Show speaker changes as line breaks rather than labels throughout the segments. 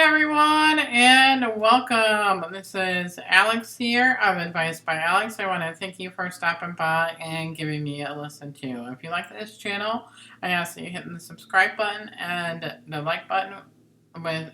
everyone, and welcome. This is Alex here of Advice by Alex. I want to thank you for stopping by and giving me a listen too. If you like this channel, I ask that you hit the subscribe button and the like button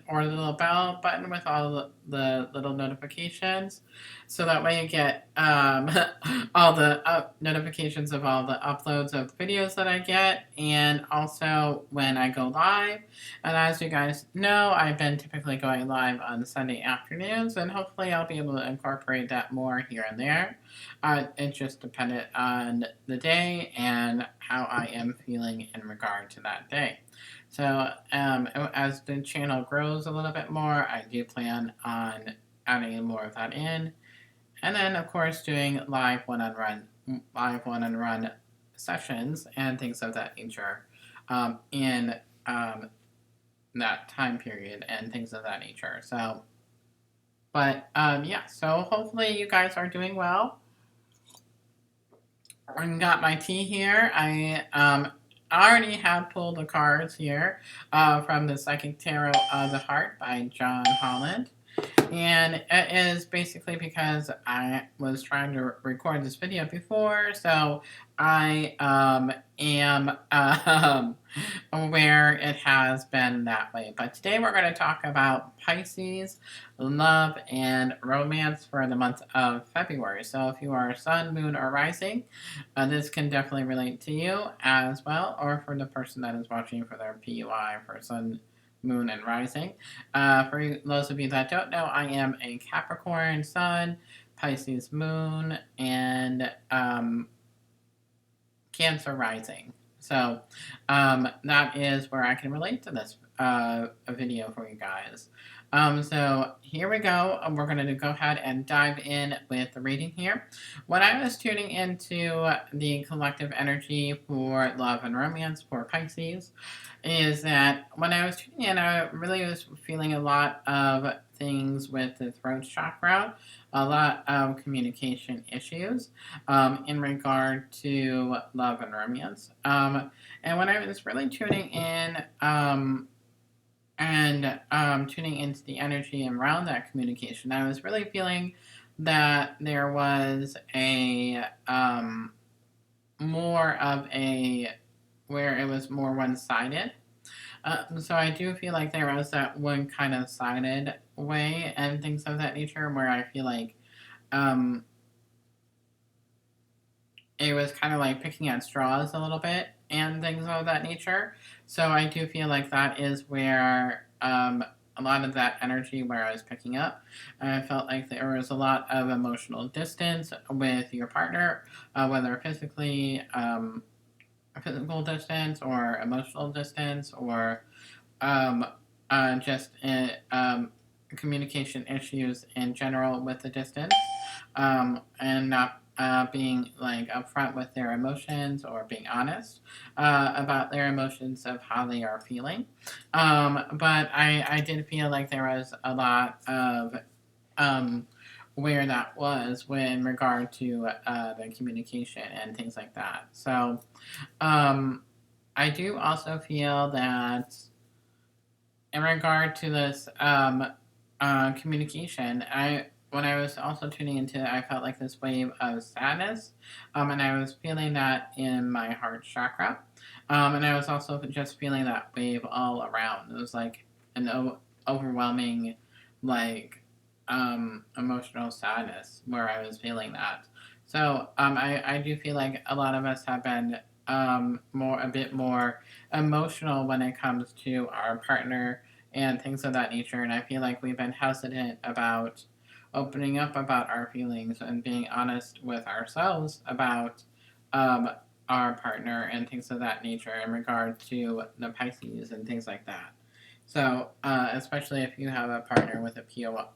or the little bell button with all the little notifications, so that way you get all the notifications of all the uploads of videos that I get, and also when I go live. And as you guys know, I've been typically going live on Sunday afternoons, and hopefully I'll be able to incorporate that more here and there. It's just dependent on the day and how I am feeling in regard to that day. So as the channel grows a little bit more, I do plan on adding more of that in. And then, of course, doing live one-on-one sessions and things of that nature in that time period and things of that nature. So, but yeah, so hopefully you guys are doing well. I got my tea here. I already have pulled the cards here from the Psychic Tarot of the Heart by John Holland. And it is basically because I was trying to record this video before, so I am aware it has been that way. But today we're going to talk about Pisces, love, and romance for the month of February. So if you are Sun, Moon, or Rising, this can definitely relate to you as well, or for the person that is watching for their PUI for Sun, Moon, and Rising. For those of you that don't know, I am a Capricorn Sun, Pisces Moon, and Cancer Rising. So that is where I can relate to this video for you guys. So here we go. We're going to go ahead and dive in with the reading here. When I was tuning into the collective energy for love and romance for Pisces, is that when I was tuning in, I really was feeling a lot of things with the throat chakra, a lot of communication issues in regard to love and romance. And when I was really tuning in and tuning into the energy around that communication, I was really feeling that there was a more of a where it was more one-sided. So I do feel like there was that one kind of sided way and things of that nature where I feel like it was kind of like picking at straws a little bit and things of that nature. So I do feel like that is where a lot of that energy where I was picking up. I felt like there was a lot of emotional distance with your partner, whether physically, physical distance or emotional distance or just communication issues in general with the distance, and not being like upfront with their emotions or being honest about their emotions of how they are feeling. But I did feel like there was a lot of where that was in regard to the communication and things like that. So I do also feel that in regard to this communication, when I was also tuning into it, I felt like this wave of sadness, and I was feeling that in my heart chakra, and I was also just feeling that wave all around. It was like an overwhelming, like, emotional sadness where I was feeling that. So I do feel like a lot of us have been a bit more emotional when it comes to our partner and things of that nature, and I feel like we've been hesitant about opening up about our feelings and being honest with ourselves about our partner and things of that nature in regard to the Pisces and things like that. So especially if you have a partner with a POI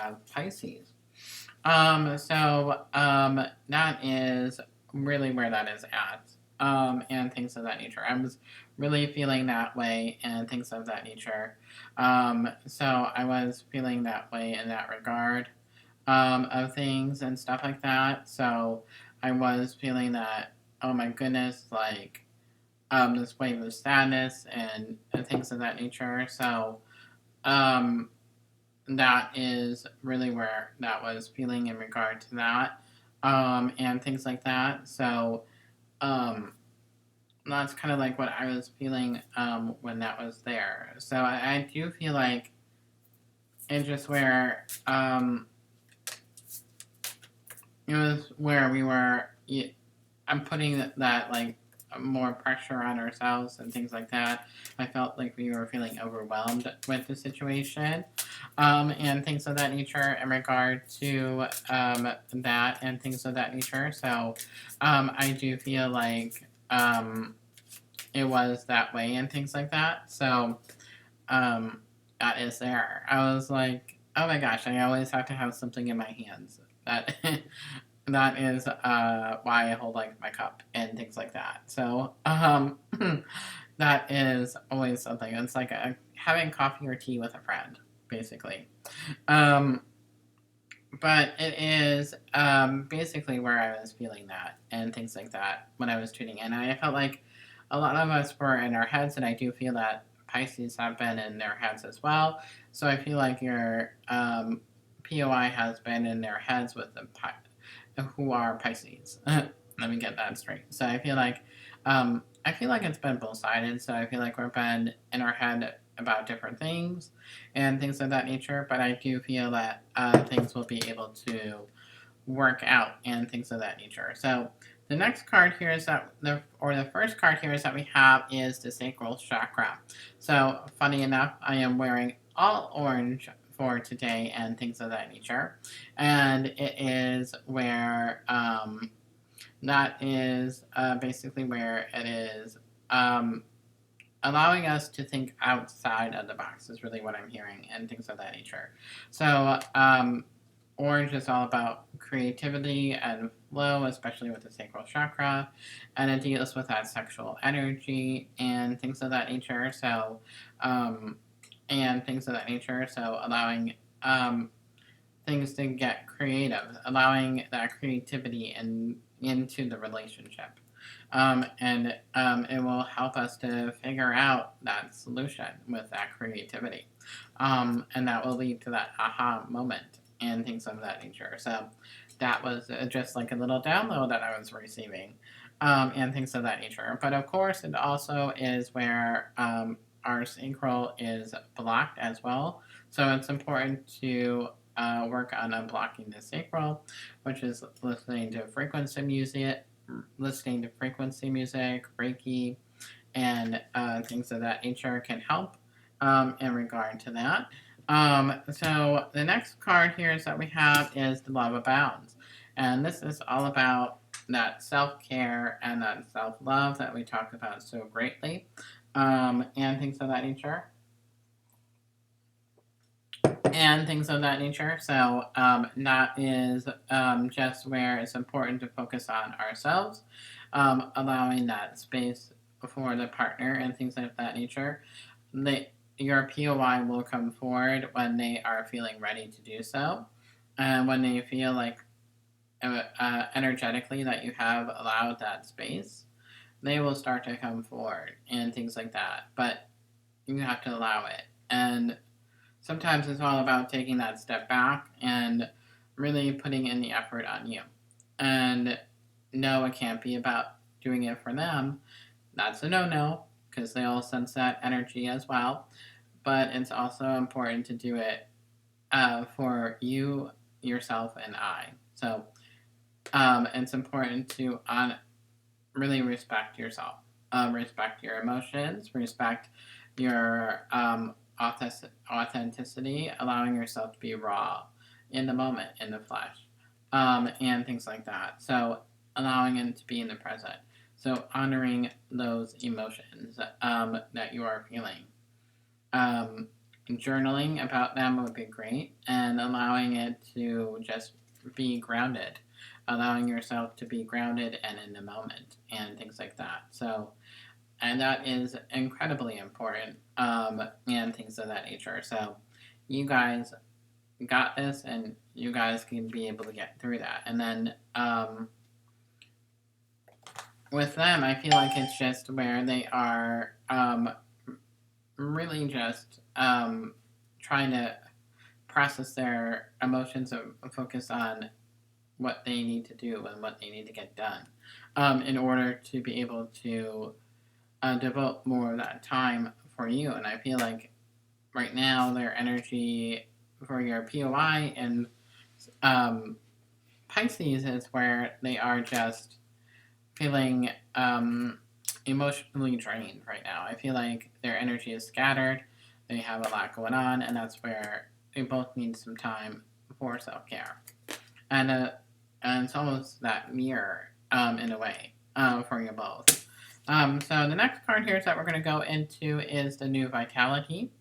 of Pisces. That is really where that is at, and things of that nature. I was really feeling that way and things of that nature. So I was feeling that way in that regard of things and stuff like that. So I was feeling that, oh my goodness, like this wave of sadness and things of that nature. So that is really where that was feeling in regard to that, and things like that. So, um, that's kind of like what I was feeling when that was there. So I do feel like it's just where it was where we were. I'm putting that like more pressure on ourselves and things like that. I felt like we were feeling overwhelmed with the situation, and things of that nature in regard to that and things of that nature. So I do feel like it was that way and things like that. So um, that is there. I was like, oh my gosh, I always have to have something in my hands. That that is why I hold like my cup and things like that. So that is always something. It's like having coffee or tea with a friend, basically. Um, but it is basically where I was feeling that and things like that when I was tuning in. I felt like a lot of us were in our heads, and I do feel that Pisces have been in their heads as well. So I feel like your POI has been in their heads with the who are Pisces. Let me get that straight. So I feel like it's been both sided. So I feel like we've been in our head about different things and things of that nature. But I do feel that things will be able to work out and things of that nature. So the next card here is the first card here is that we have is the sacral chakra. So funny enough, I am wearing all orange for today and things of that nature, and it is where that is basically where it is allowing us to think outside of the box is really what I'm hearing and things of that nature. So orange is all about creativity and flow, especially with the sacral chakra, and it deals with that sexual energy and things of that nature. So and things of that nature. So allowing things to get creative, allowing that creativity into the relationship. And it will help us to figure out that solution with that creativity. And that will lead to that aha moment and things of that nature. So that was just like a little download that I was receiving and things of that nature. But of course, it also is where our sacral is blocked as well. So it's important to work on unblocking the sacral, which is listening to frequency music, Reiki, and things of that nature can help in regard to that. So the next card here is that we have is the Love Abounds. And this is all about that self-care and that self-love that we talk about so greatly and things of that nature. And things of that nature. So that is just where it's important to focus on ourselves, allowing that space for the partner and things of that nature. Your POI will come forward when they are feeling ready to do so, and when they feel like energetically that you have allowed that space, they will start to come forward and things like that. But you have to allow it. And sometimes it's all about taking that step back and really putting in the effort on you. And no, it can't be about doing it for them. That's a no because they'll sense that energy as well. But it's also important to do it for you, yourself, and I. So it's important to really respect yourself, respect your emotions, respect your authenticity, allowing yourself to be raw in the moment, in the flesh, and things like that. So allowing it to be in the present. So honoring those emotions that you are feeling. Um, Journaling about them would be great, and allowing it to just be grounded, allowing yourself to be grounded and in the moment, and things like that. So and that is incredibly important and things of that nature. So you guys got this, and you guys can be able to get through that. And then with them, I feel like it's just where they are really just trying to process their emotions and focus on what they need to do and what they need to get done in order to be able to devote more of that time for you. And I feel like right now their energy for your POI and um, Pisces is where they are just feeling emotionally drained right now. I feel like their energy is scattered. They have a lot going on, and that's where they both need some time for self care. And it's almost that mirror in a way for you both. So the next card here that we're going to go into is the New Vitality,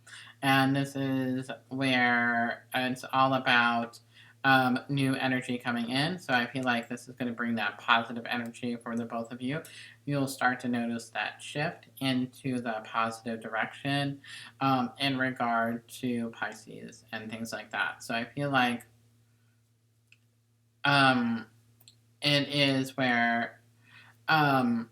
and this is where it's all about new energy coming in. So I feel like this is going to bring that positive energy for the both of you. You'll start to notice that shift into the positive direction in regard to Pisces and things like that. So I feel like um, it is where um,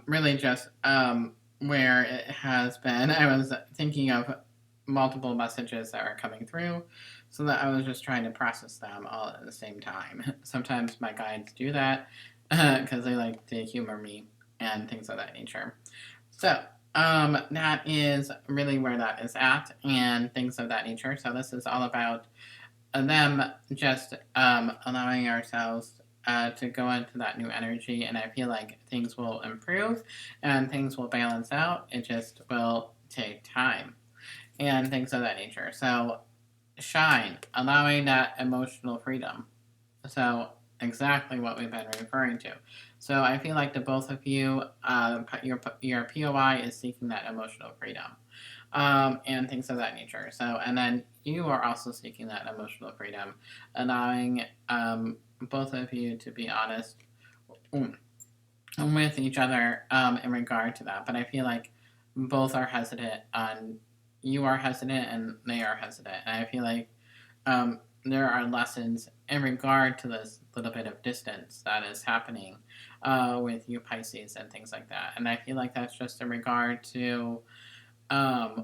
really just where it has been. I was thinking of multiple messages that are coming through, so that I was just trying to process them all at the same time. Sometimes my guides do that because they like to humor me and things of that nature. So that is really where that is at and things of that nature. So this is all about them just allowing ourselves to go into that new energy, and I feel like things will improve and things will balance out. It just will take time and things of that nature. So shine, allowing that emotional freedom. So exactly what we've been referring to. So I feel like the both of you, your POI is seeking that emotional freedom, and things of that nature. So and then you are also seeking that emotional freedom, allowing both of you to be honest with each other in regard to that. But I feel like both are hesitant on. You are hesitant and they are hesitant, and I feel like there are lessons in regard to this little bit of distance that is happening with you Pisces and things like that. And I feel like that's just in regard to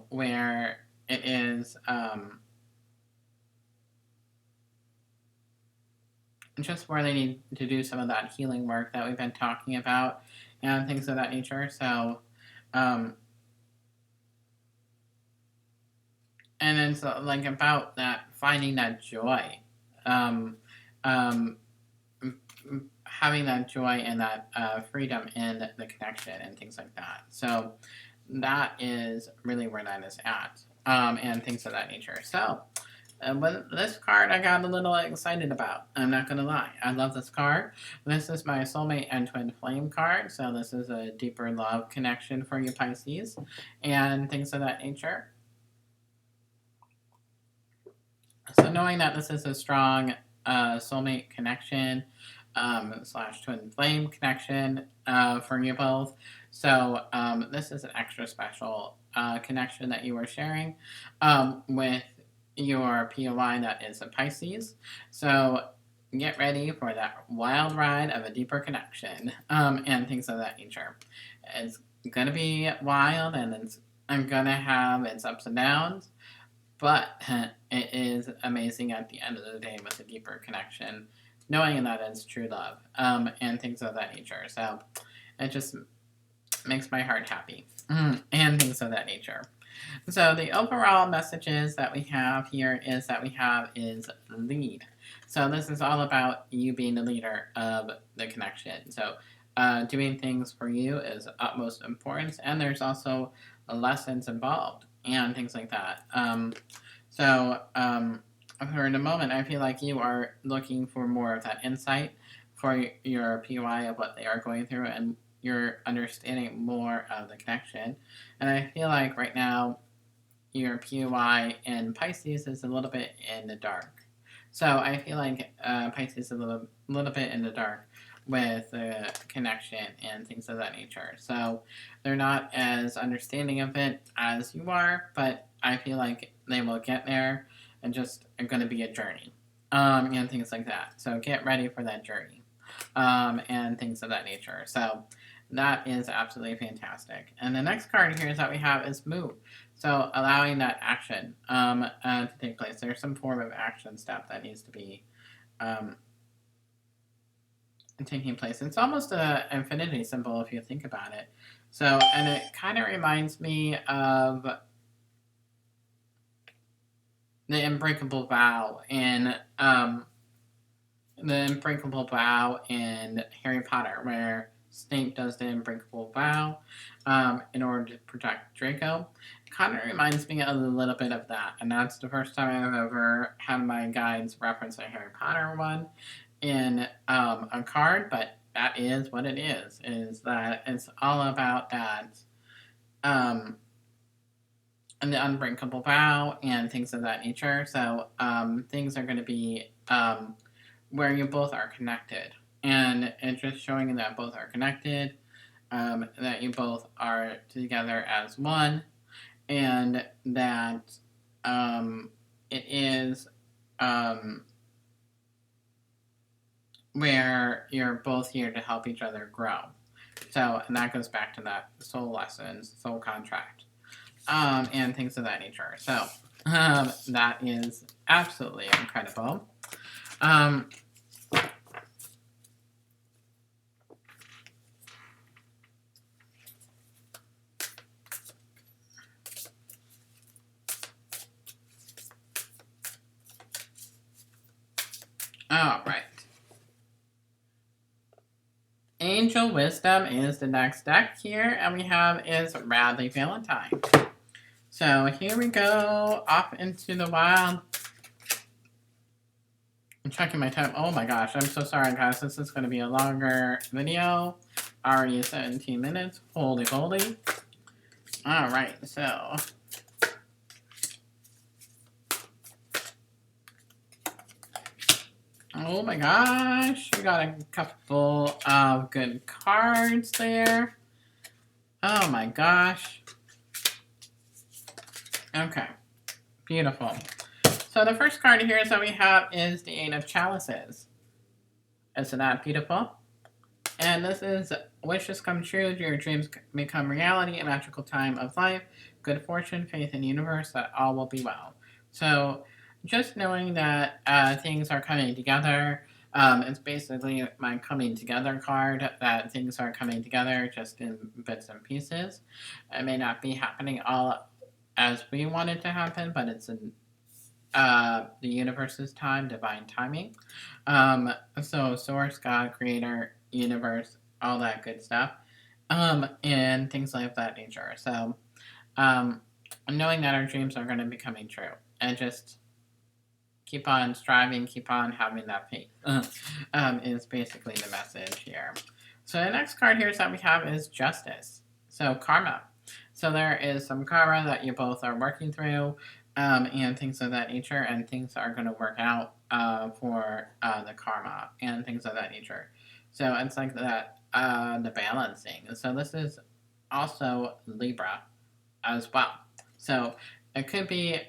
where it is just where they need to do some of that healing work that we've been talking about and things of that nature. So, um, and it's like about that finding that joy. Um, um, Having that joy and that freedom in the connection and things like that. So that is really where that is at, and things of that nature. So but this card I got a little excited about. I'm not gonna lie. I love this card. This is my soulmate and twin flame card. So this is a deeper love connection for you Pisces and things of that nature. So knowing that this is a strong soulmate connection slash twin flame connection for you both. So this is an extra special connection that you are sharing with your POI that is a Pisces. So get ready for that wild ride of a deeper connection and things of that nature. It's going to be wild and I'm going to have its ups and downs, but it is amazing at the end of the day with a deeper connection, knowing that it's true love and things of that nature. So it just makes my heart happy and things of that nature. So the overall messages that we have here is that we have is lead. So this is all about you being the leader of the connection. So doing things for you is utmost importance, and there's also lessons involved and things like that. For the moment, I feel like you are looking for more of that insight for your PY of what they are going through, and you're understanding more of the connection. And I feel like right now, your PY in Pisces is a little bit in the dark. So I feel like Pisces is a little bit in the dark with the connection and things of that nature. So they're not as understanding of it as you are, but I feel like they will get there and just going to be a journey, and things like that. So get ready for that journey, and things of that nature. So that is absolutely fantastic. And the next card here is that we have is move. So allowing that action to take place. There's some form of action step that needs to be um, taking place. It's almost an infinity symbol if you think about it. So, and it kind of reminds me of the unbreakable vow in Harry Potter, where Snape does the unbreakable vow in order to protect Draco. It kind of reminds me a little bit of that, and that's the first time I've ever had my guides reference a Harry Potter one in a card, but that is what it is that it's all about that and the unbreakable vow and things of that nature. So things are going to be where you both are connected, and it's just showing that both are connected, that you both are together as one, and that it is where you're both here to help each other grow. So, and that goes back to that soul lessons, soul contract, and things of that nature. So, that is absolutely incredible. All right. Angel Wisdom is the next deck here, and we have is Radley Valentine. So here we go, off into the wild. I'm checking my time. Oh my gosh, I'm so sorry guys, this is going to be a longer video. Already 17 minutes, holy holy. Alright, so oh my gosh, we got a couple of good cards there. Oh my gosh. Okay, beautiful. So the first card here that we have is the Eight of Chalices. Isn't that beautiful? And this is wishes come true, your dreams become reality, a magical time of life, good fortune, faith in the universe, that all will be well. So just knowing that things are coming together, it's basically my coming together card, that things are coming together just in bits and pieces. It may not be happening all as we want it to happen, but it's in the universe's time, divine timing. So source, God, creator, universe, all that good stuff, and things like that nature. So knowing that our dreams are going to be coming true, and just keep on striving, keep on having that faith, is basically the message here. So the next card here that we have is Justice. So karma. So there is some karma that you both are working through, and things of that nature, and things are going to work out for the karma and things of that nature. So it's like that, the balancing. So this is also Libra as well. So it could be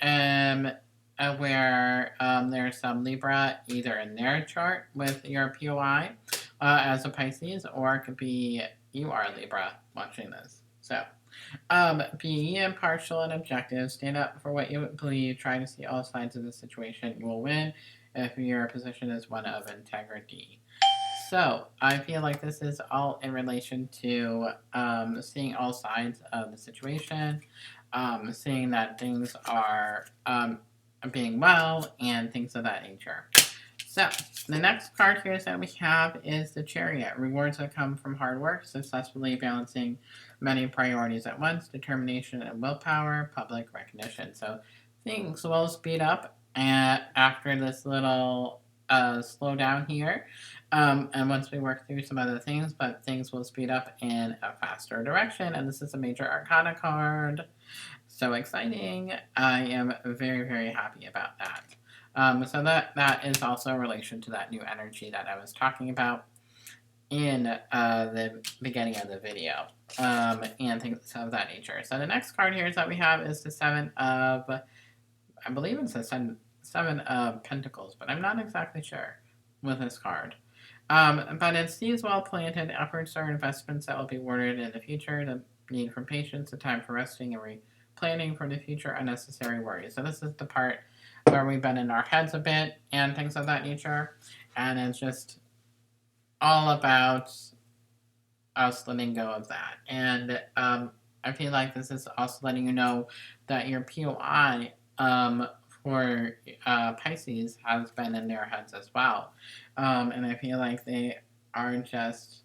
where there's some Libra either in their chart with your POI as a Pisces, or it could be you are Libra watching this. So be impartial and objective. Stand up for what you believe. Try to see all sides of the situation. You will win if your position is one of integrity. So I feel like this is all in relation to seeing all sides of the situation, seeing that things are being well, and things of that nature. So the next card here that we have is the Chariot. Rewards that come from hard work, successfully balancing many priorities at once, determination and willpower, public recognition. So things will speed up after this little slowdown here. And once we work through some other things, but things will speed up in a faster direction. And this is a major arcana card. So exciting. I am very, very happy about that. So that is also in relation to that new energy that I was talking about in the beginning of the video, and things of that nature. So the next card here is that we have is the Seven of, I believe it's the Seven Seven of Pentacles, but I'm not exactly sure with this card. But it's these well-planted efforts or investments that will be rewarded in the future. The need for patience, the time for resting and planning for the future, unnecessary worries. So this is the part where we've been in our heads a bit and things of that nature. And it's just all about us letting go of that. And I feel like this is also letting you know that your POI for Pisces has been in their heads as well. And I feel like they are just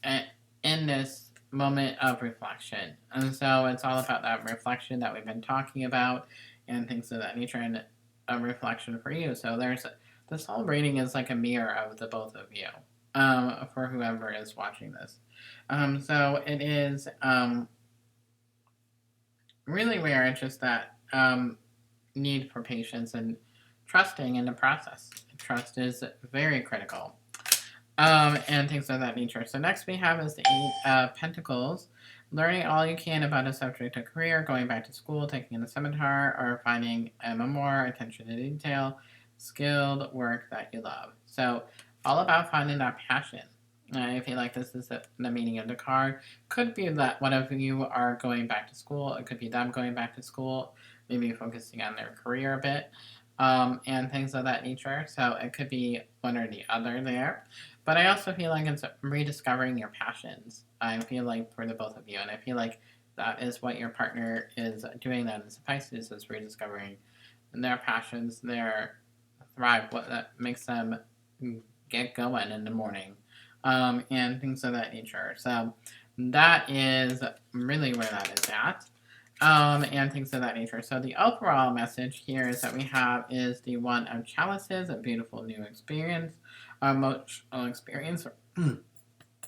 in this moment of reflection. And so it's all about that reflection that we've been talking about and things of that nature, and a reflection for you. So the soul reading is like a mirror of the both of you, for whoever is watching this. So it is really where it's just that need for patience and trusting in the process. Trust is very critical. And things of that nature. So next we have is the Eight of Pentacles. Learning all you can about a subject or career, going back to school, taking a seminar, or finding a memoir, attention to detail, skilled work that you love. So all about finding that passion. I feel like this is the meaning of the card. Could be that one of you are going back to school. It could be them going back to school, maybe focusing on their career a bit, and things of that nature. So it could be one or the other there. But I also feel like it's rediscovering your passions. I feel like for the both of you. And I feel like that is what your partner is doing. That is Pisces, is rediscovering their passions, their thrive, what that makes them get going in the morning, and things of that nature. So that is really where that is at. And things of that nature. So the overall message here is that we have is the One of Chalices, a beautiful new experience, emotional experience. And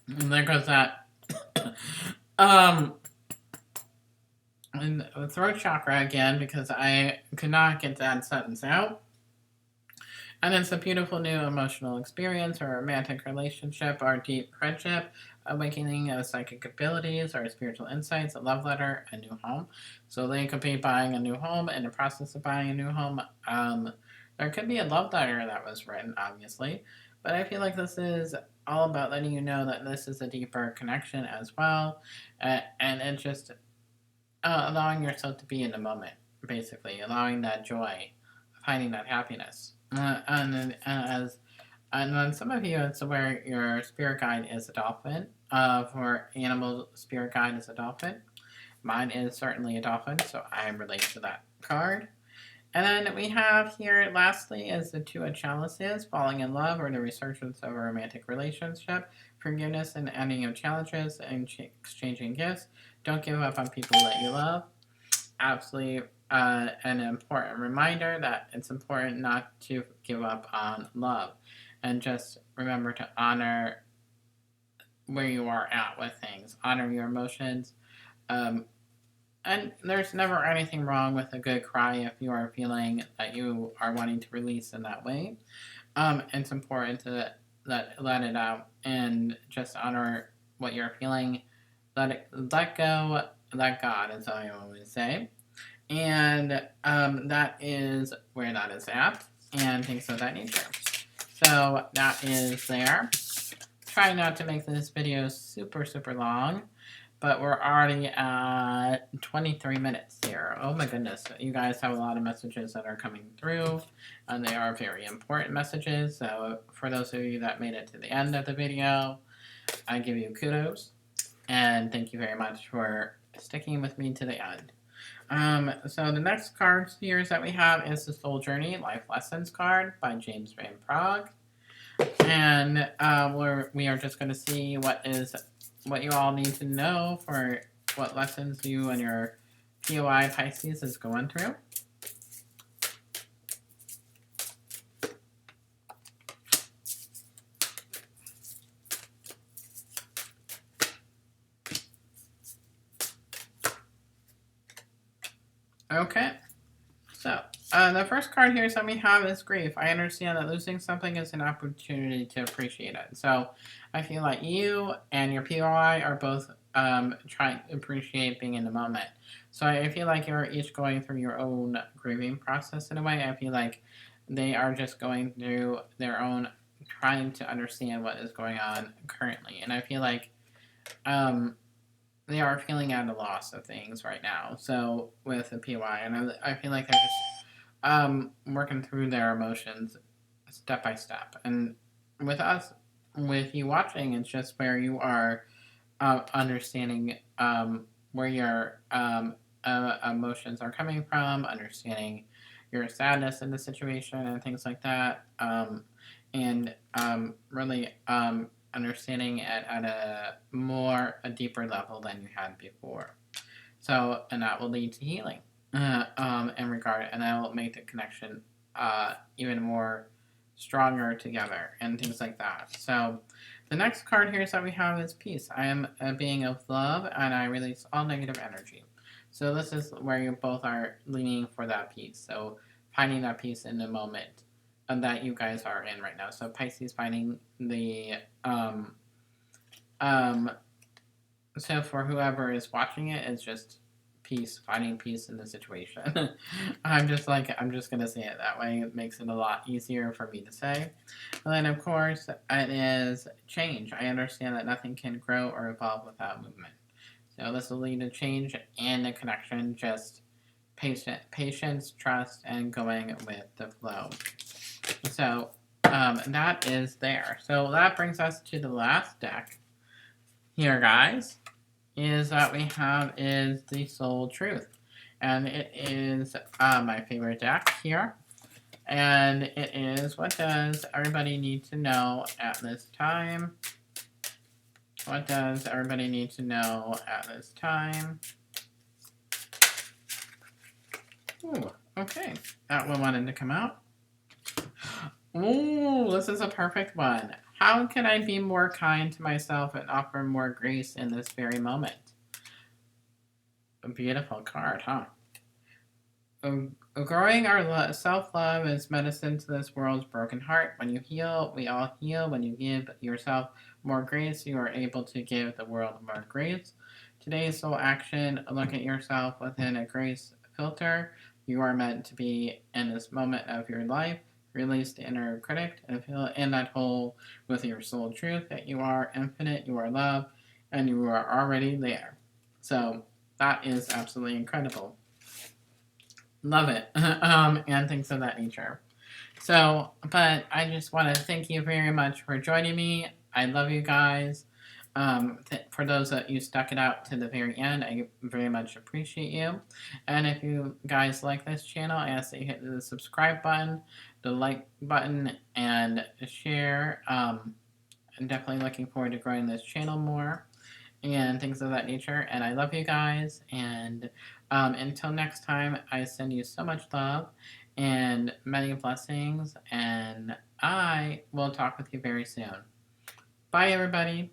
there goes that. And the throat chakra again, because I could not get that sentence out. And it's a beautiful new emotional experience or romantic relationship or deep friendship, awakening of psychic abilities or spiritual insights, a love letter, a new home. So they could be buying a new home, in the process of buying a new home. There could be a love letter that was written, obviously. But I feel like this is all about letting you know that this is a deeper connection as well. And it's just allowing yourself to be in the moment, basically. Allowing that joy, finding that happiness. And then some of you, it's where your spirit guide is a dolphin. For animal, spirit guide is a dolphin. Mine is certainly a dolphin, so I relate to that card. And then we have here, lastly, is the Two of Chalices, falling in love or the resurgence of a romantic relationship, forgiveness and ending of challenges, and exchanging gifts. Don't give up on people that you love. Absolutely an important reminder that it's important not to give up on love, and just remember to honor where you are at with things, honor your emotions, and there's never anything wrong with a good cry if you are feeling that you are wanting to release in that way. It's important to let it out and just honor what you're feeling. Let go, let God, as I always say. And that is where that is at, and things of that nature. So that is there. Try not to make this video super long, but we're already at 23 minutes here. Oh my goodness, you guys have a lot of messages that are coming through, and they are very important messages. So for those of you that made it to the end of the video, I give you kudos, and thank you very much for sticking with me to the end. So the next card series that we have is the Soul Journey Life Lessons card by James Van Praagh. And we are just going to see what you all need to know for what lessons you and your POI Pisces is going through. Okay, so the first card here that we have is grief. I understand that losing something is an opportunity to appreciate it. So I feel like you and your POI are both try appreciate being in the moment. So I feel like you're each going through your own grieving process in a way. I feel like they are just going through their own trying to understand what is going on currently, and I feel like um they are feeling at a loss of things right now. So with the PY, and I feel like they're just working through their emotions step by step. And with us, with you watching, it's just where you are understanding where your emotions are coming from, understanding your sadness in the situation and things like that, and really understanding it at a deeper level than you had before. So, and that will lead to healing in regard, and that will make the connection even more stronger together and things like that. So, the next card here that we have is peace. I am a being of love, and I release all negative energy. So this is where you both are leaning for that peace. So finding that peace in the moment that you guys are in right now. So Pisces finding the um, so for whoever is watching it, it's just peace, finding peace in the situation. I'm just gonna say it that way. It makes it a lot easier for me to say. And then of course it is change. I understand that nothing can grow or evolve without movement. So this will lead to change and the connection, just patience, trust, and going with the flow. So that is there. So that brings us to the last deck here, guys, is that we have is the Soul Truth. And it is my favorite deck here. And it is, what does everybody need to know at this time? What does everybody need to know at this time? Ooh, okay. That one wanted to come out. Ooh, this is a perfect one. How can I be more kind to myself and offer more grace in this very moment? A beautiful card, huh? Growing our self-love is medicine to this world's broken heart. When you heal, we all heal. When you give yourself more grace, you are able to give the world more grace. Today's soul action, look at yourself within a grace filter. You are meant to be in this moment of your life. Release the inner critic and fill in that hole with your soul truth that you are infinite, you are love, and you are already there. So that is absolutely incredible. Love it. And things of that nature. So, but I just want to thank you very much for joining me. I love you guys. For those that you stuck it out to the very end, I very much appreciate you. And if you guys like this channel, I ask that you hit the subscribe button, the like button, and share. I'm definitely looking forward to growing this channel more and things of that nature. And I love you guys. And until next time, I send you so much love and many blessings. And I will talk with you very soon. Bye, everybody.